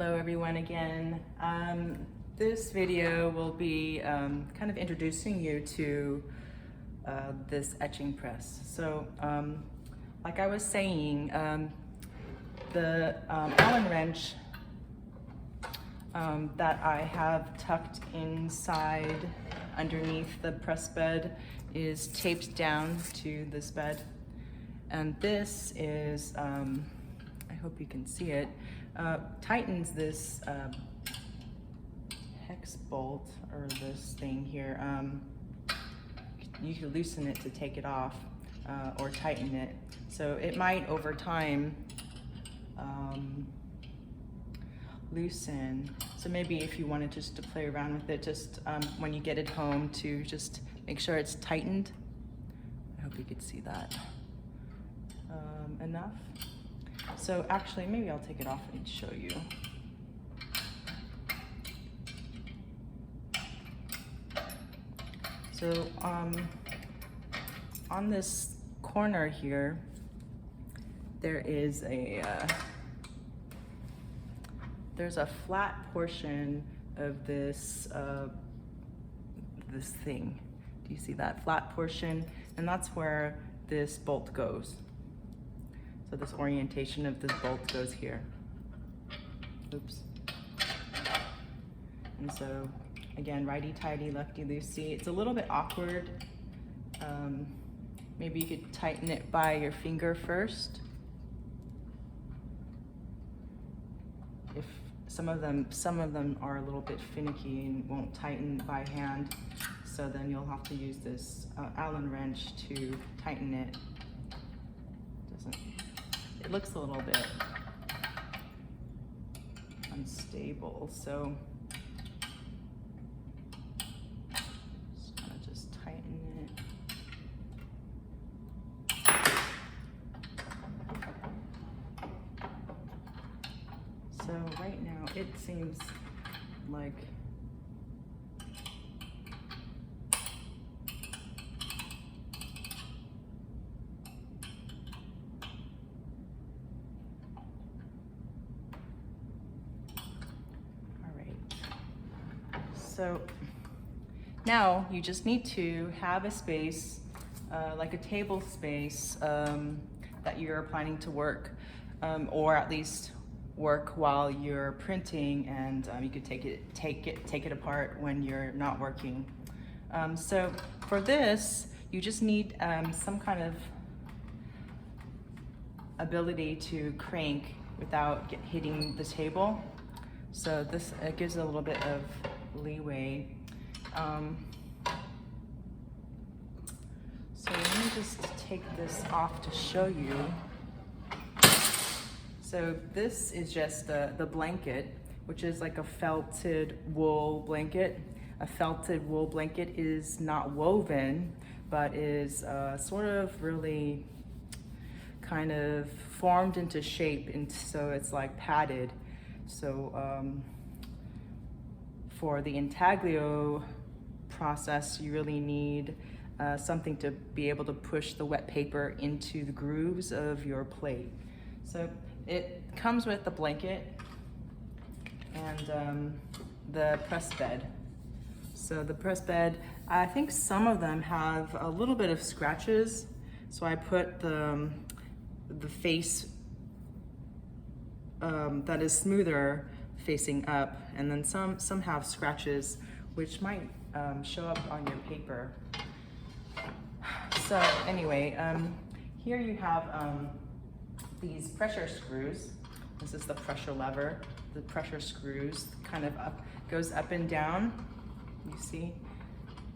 Hello everyone again. This video will be kind of introducing you to this etching press. So like I was saying, the Allen wrench that I have tucked inside underneath the press bed is taped down to this bed. And this is, I hope you can see it, tightens this hex bolt, or this thing here. You can loosen it to take it off, or tighten it. So it might over time loosen. So maybe if you wanted just to play around with it, just when you get it home, to just make sure it's tightened. I hope you could see that enough. So actually, maybe I'll take it off and show you. So on this corner here, there is there's a flat portion of this this thing. Do you see that flat portion? And that's where this bolt goes. So this orientation of this bolt goes here. Oops. And so again, righty-tighty, lefty-loosey. It's a little bit awkward. Maybe you could tighten it by your finger first. If some of them are a little bit finicky and won't tighten by hand, so then you'll have to use this Allen wrench to tighten it. It looks a little bit unstable, so just tighten it. So right now it seems like so now you just need to have a space, like a table space, that you're planning to work, or at least work while you're printing, and you could take it apart when you're not working. So for this, you just need some kind of ability to crank without hitting the table. So this gives a little bit of leeway. So let me just take this off to show you. So this is just the blanket, which is like a felted wool blanket. A felted wool blanket is not woven, but is sort of really kind of formed into shape, and so it's like padded. So for the intaglio process, you really need something to be able to push the wet paper into the grooves of your plate. So it comes with the blanket and the press bed. So the press bed, I think some of them have a little bit of scratches. So I put the face that is smoother facing up, and then some have scratches which might show up on your paper. So anyway, here you have these pressure screws. This is the pressure lever. The pressure screws kind of goes up and down. You see,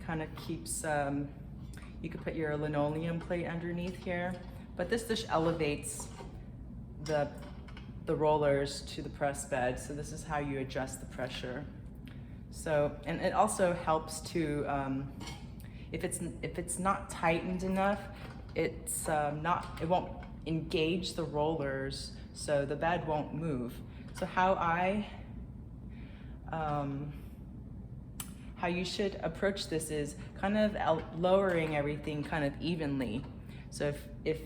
kind of keeps, you could put your linoleum plate underneath here, but this just elevates the rollers to the press bed. So this is how you adjust the pressure. So, and it also helps to, if it's not tightened enough, it won't engage the rollers, so the bed won't move. So how you should approach this is kind of lowering everything kind of evenly. So if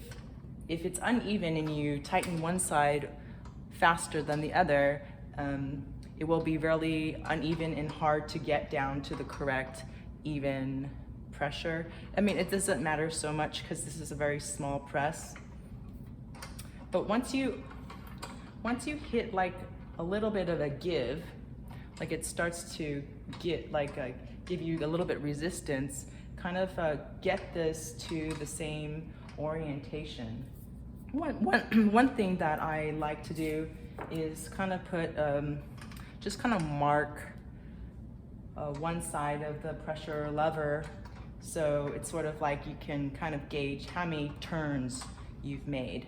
it's uneven and you tighten one side faster than the other, it will be really uneven and hard to get down to the correct even pressure. I mean, it doesn't matter so much because this is a very small press. But once you hit like a little bit of a give, like it starts to get like give you a little bit resistance, kind of get this to the same orientation. One thing that I like to do is kind of put, just kind of mark one side of the pressure lever, so it's sort of like you can kind of gauge how many turns you've made.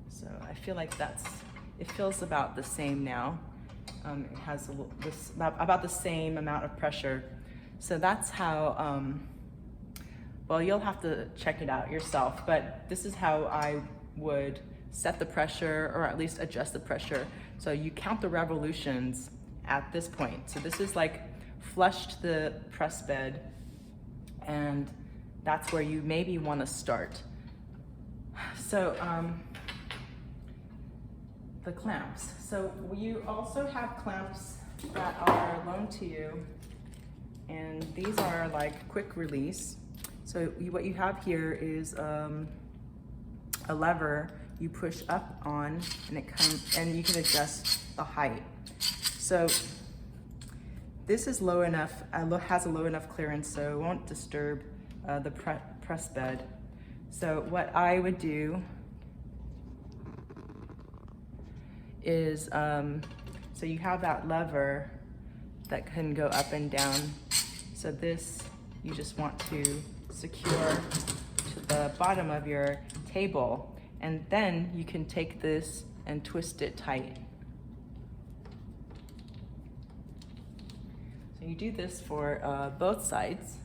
So I feel like it feels about the same now. It has about the same amount of pressure. So that's how, well, you'll have to check it out yourself, but this is how I would set the pressure, or at least adjust the pressure. So you count the revolutions at this point. So this is like flushed the press bed, and that's where you maybe want to start. So the clamps. So you also have clamps that are loaned to you, and these are like quick release. So what you have here is a lever you push up on, and it comes, and you can adjust the height. So this is low enough, has a low enough clearance, so it won't disturb the press bed. So what I would do is, so you have that lever that can go up and down. So this, you just want to secure to the bottom of your table, and then you can take this and twist it tight. So you do this for both sides.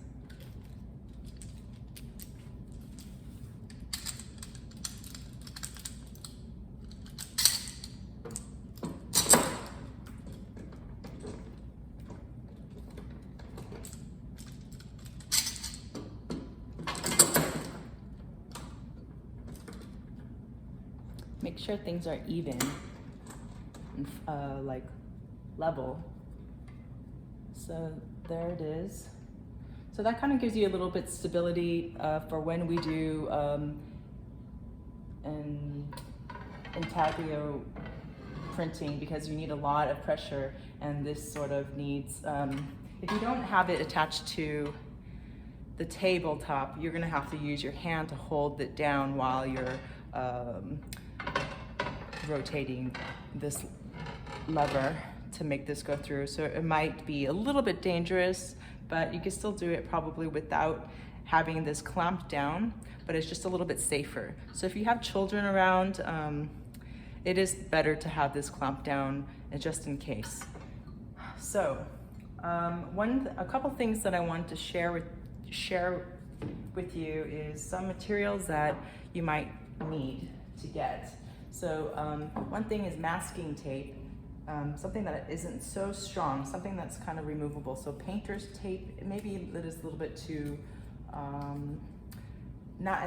Make sure things are even and like level. So there it is. So that kind of gives you a little bit stability for when we do intaglio printing, because you need a lot of pressure, and this sort of needs, if you don't have it attached to the tabletop, you're gonna have to use your hand to hold it down while you're rotating this lever to make this go through. So it might be a little bit dangerous, but you can still do it probably without having this clamped down, but it's just a little bit safer. So if you have children around, it is better to have this clamped down just in case. So a couple things that I want to share with you is some materials that you might need to get. So one thing is masking tape, something that isn't so strong, something that's kind of removable. So painter's tape, maybe it is a little bit too, not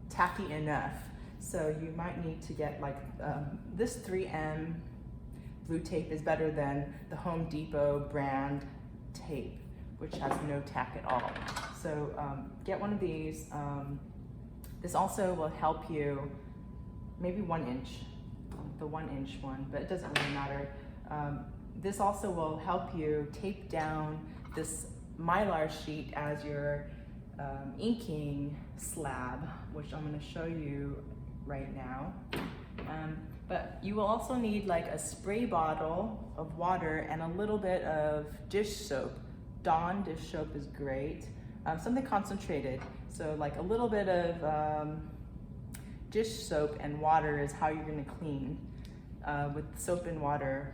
tacky enough. So you might need to get like, this 3M blue tape is better than the Home Depot brand tape, which has no tack at all. So get one of these. This also will help you, maybe 1 inch, the 1 inch one, but it doesn't really matter. This also will help you tape down this Mylar sheet as your inking slab, which I'm gonna show you right now. But you will also need like a spray bottle of water and a little bit of dish soap. Dawn dish soap is great. Something concentrated. So like a little bit of dish soap and water is how you're gonna clean with soap and water.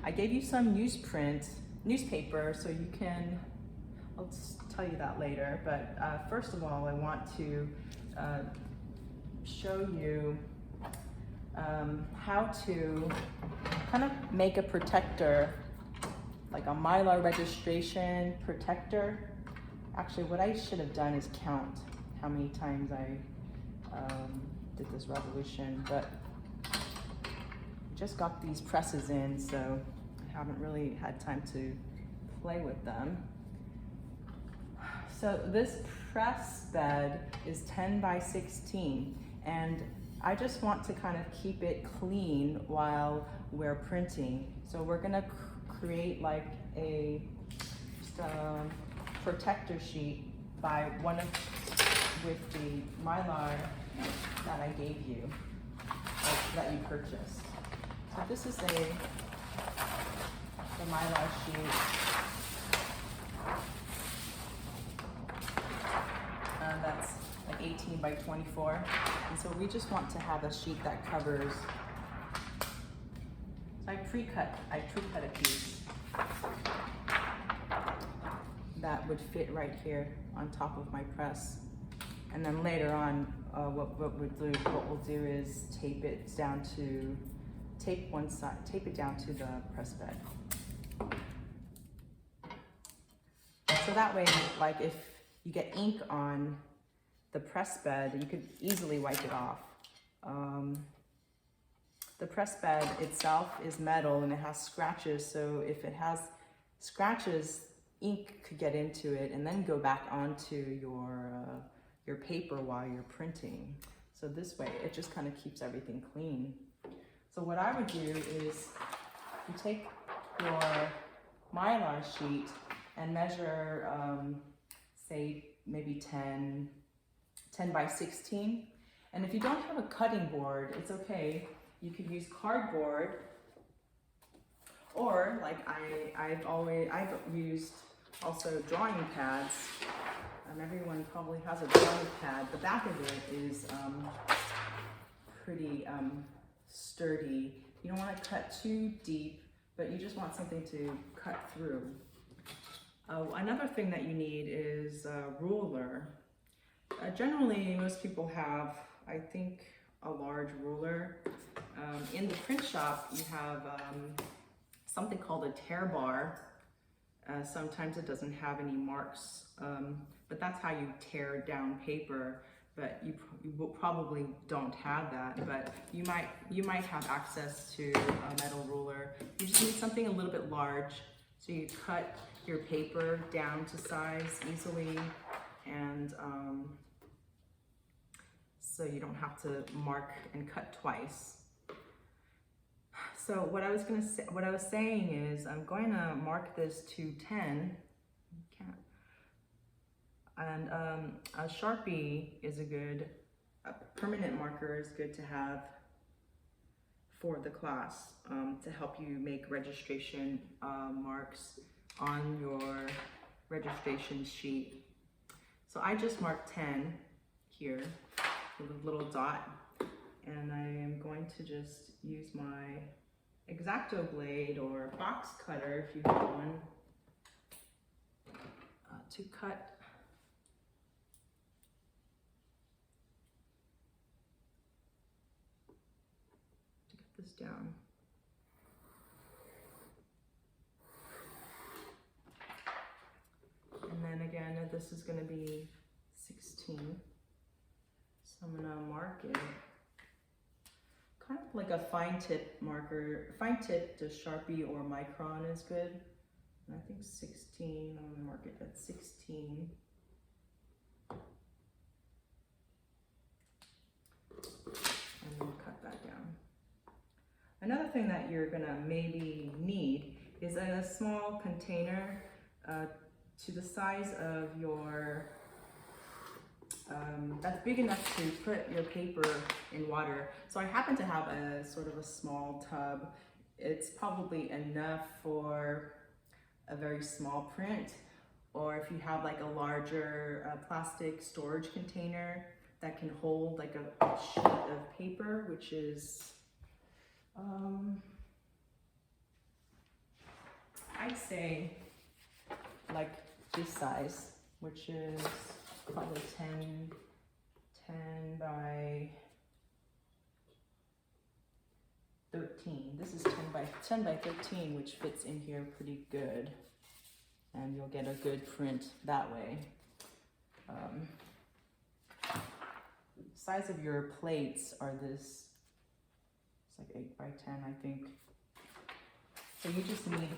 I gave you some newspaper, so you can, I'll just tell you that later. But first of all, I want to show you how to kind of make a protector, like a Mylar registration protector. Actually, what I should have done is count how many times I did this revolution, but just got these presses in, so I haven't really had time to play with them. So this press bed is 10 by 16, and I just want to kind of keep it clean while we're printing. So we're gonna create like a protector sheet with the Mylar that I gave you, that you purchased. So this is the Mylar sheet. That's like 18 by 24. And so we just want to have a sheet that covers. So I pre-cut a piece that would fit right here on top of my press. And then later on, what we'll do is tape it down to the press bed. So that way, like if you get ink on the press bed, you could easily wipe it off. The press bed itself is metal and it has scratches, so if it has scratches, ink could get into it and then go back onto your paper while you're printing. So this way, it just kind of keeps everything clean. So what I would do is you take your Mylar sheet and measure, say maybe 10 by 16. And if you don't have a cutting board, it's okay. You could use cardboard, or like I've used also drawing pads. Everyone probably has a drawing pad. The back of it is pretty sturdy. You don't want to cut too deep, but you just want something to cut through. Another thing that you need is a ruler. Generally, most people have, I think, a large ruler. In the print shop, you have something called a tear bar. Sometimes it doesn't have any marks, but that's how you tear down paper. But you probably don't have that, but you might have access to a metal ruler. You just need something a little bit large, so you cut your paper down to size easily, and so you don't have to mark and cut twice. So what I was saying is I'm going to mark this to 10. And a Sharpie is a permanent marker is good to have for the class to help you make registration marks on your registration sheet. So I just marked 10 here with a little dot, and I am going to just use my X-Acto blade or box cutter, if you have one, to cut this down. And then again, this is going to be 16. So I'm going to mark it kind of like a fine tip marker. Fine tip to Sharpie or Micron is good. And I think 16, I'm going to mark it at 16. And then cut that down. Another thing that you're gonna maybe need is a small container to the size of your, that's big enough to put your paper in water. So I happen to have a sort of a small tub. It's probably enough for a very small print, or if you have like a larger plastic storage container that can hold like a sheet of paper, which is I'd say like this size, which is probably 10 by 13. This is 10 by 13, which fits in here pretty good, and you'll get a good print that way. Size of your plates are this like 8 by 10, I think. So you just need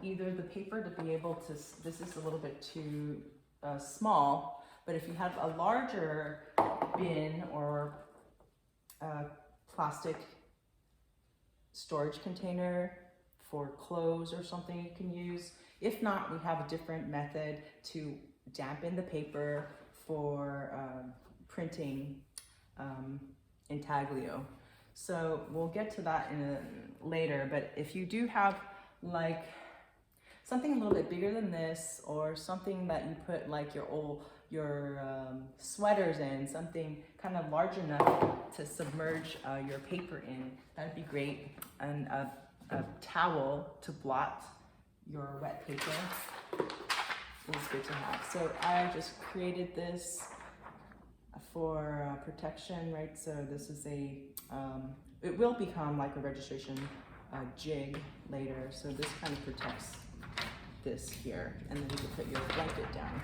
either the paper to be able to, this is a little bit too small, but if you have a larger bin or plastic storage container for clothes or something you can use. If not, we have a different method to dampen the paper for printing intaglio. So we'll get to that later, but if you do have like something a little bit bigger than this, or something that you put like your sweaters in, something kind of large enough to submerge your paper in, that'd be great. And a towel to blot your wet paper is good to have. So I just created this for protection, right? So this is it will become like a registration jig later. So this kind of protects this here, and then you can put your blanket down.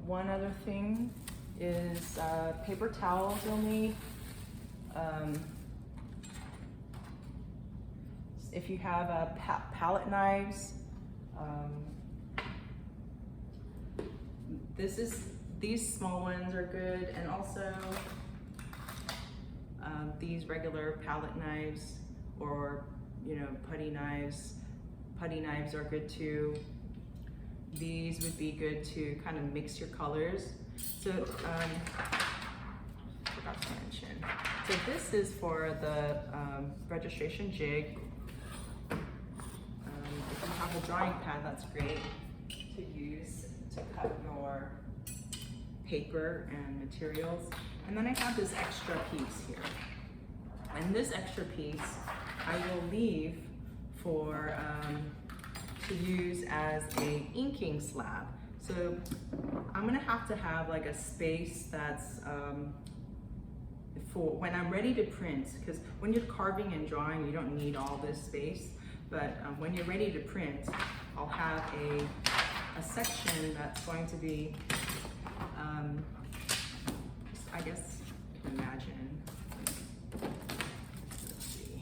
One other thing is paper towels you'll need. If you have palette knives, these small ones are good, and also these regular palette knives, or putty knives. Putty knives are good too. These would be good to kind of mix your colors. So forgot to mention. So this is for the registration jig. If you have a drawing pad, that's great to use to cut your paper and materials. And then I have this extra piece here. And this extra piece I will leave for to use as a inking slab. So I'm gonna have to have like a space that's for when I'm ready to print, because when you're carving and drawing, you don't need all this space. But when you're ready to print, I'll have a section that's going to be, I guess you can imagine. Let's see.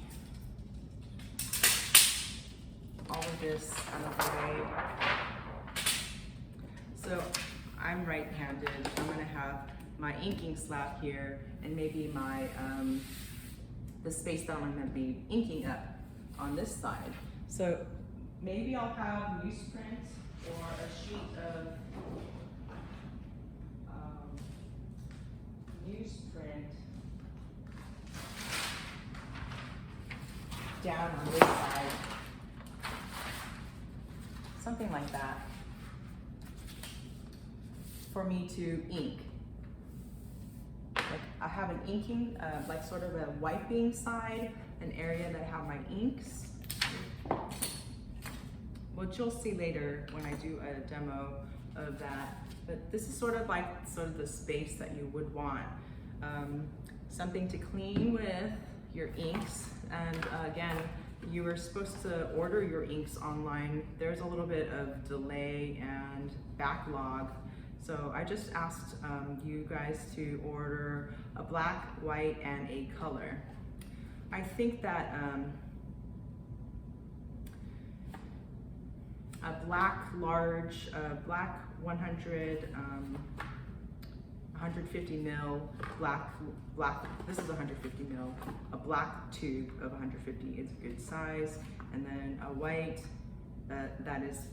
All of this out of the way. So I'm right-handed. I'm gonna have my inking slab here, and maybe my the space that I'm gonna be inking up on this side. So maybe I'll have newsprint or a sheet of newsprint down on this side. Something like that for me to ink. Like I have an inking, like sort of a wiping side, an area that I have my inks, which you'll see later when I do a demo of that. But this is sort of the space that you would want. Something to clean with your inks. And again, you were supposed to order your inks online. There's a little bit of delay and backlog. So I just asked you guys to order a black, white, and a color. I think that a black large, black 150 mil, black, this is 150 mil, a black tube of 150 is a good size, and then a white that is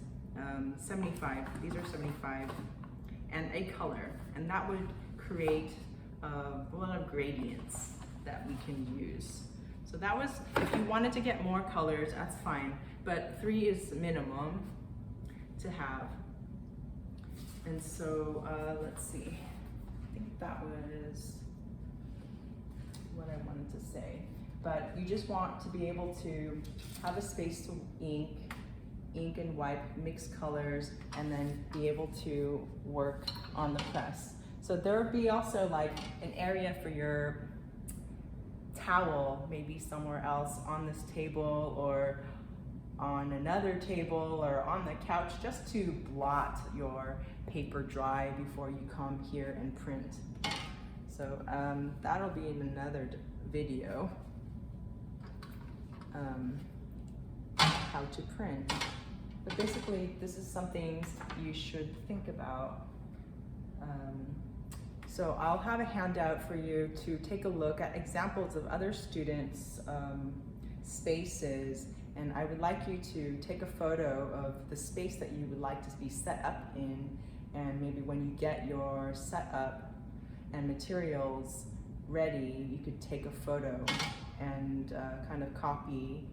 75, these are 75, and a color, and that would create a lot of gradients that we can use. So that was, if you wanted to get more colors, that's fine, but 3 is minimum to have. And so let's see, I think that was what I wanted to say. But you just want to be able to have a space to ink and wipe, mix colors, and then be able to work on the press. So there would be also like an area for your towel, maybe somewhere else on this table or on another table or on the couch, just to blot your paper dry before you come here and print. So So that'll be in another video, how to print. But basically, this is something you should think about. So I'll have a handout for you to take a look at examples of other students' spaces, and I would like you to take a photo of the space that you would like to be set up in, and maybe when you get your setup and materials ready, you could take a photo and kind of copy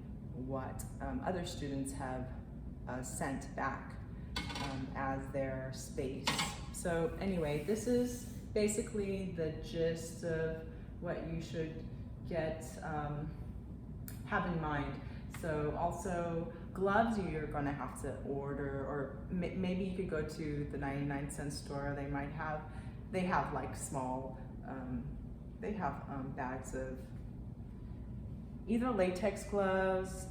what other students have sent back as their space. So anyway, this is basically the gist of what you should have in mind. So also gloves you're gonna have to order, or maybe you could go to the 99-cent store. They have like small, they have bags of either latex gloves,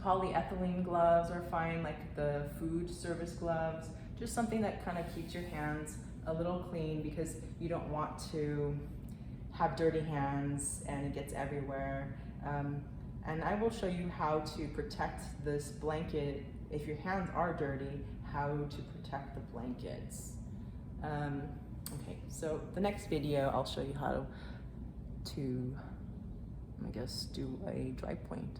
polyethylene gloves are fine, like the food service gloves, just something that kind of keeps your hands a little clean, because you don't want to have dirty hands and it gets everywhere. And I will show you how to protect this blanket if your hands are dirty, how to protect the blankets. Okay, so the next video I'll show you how to, I guess, do a dry point.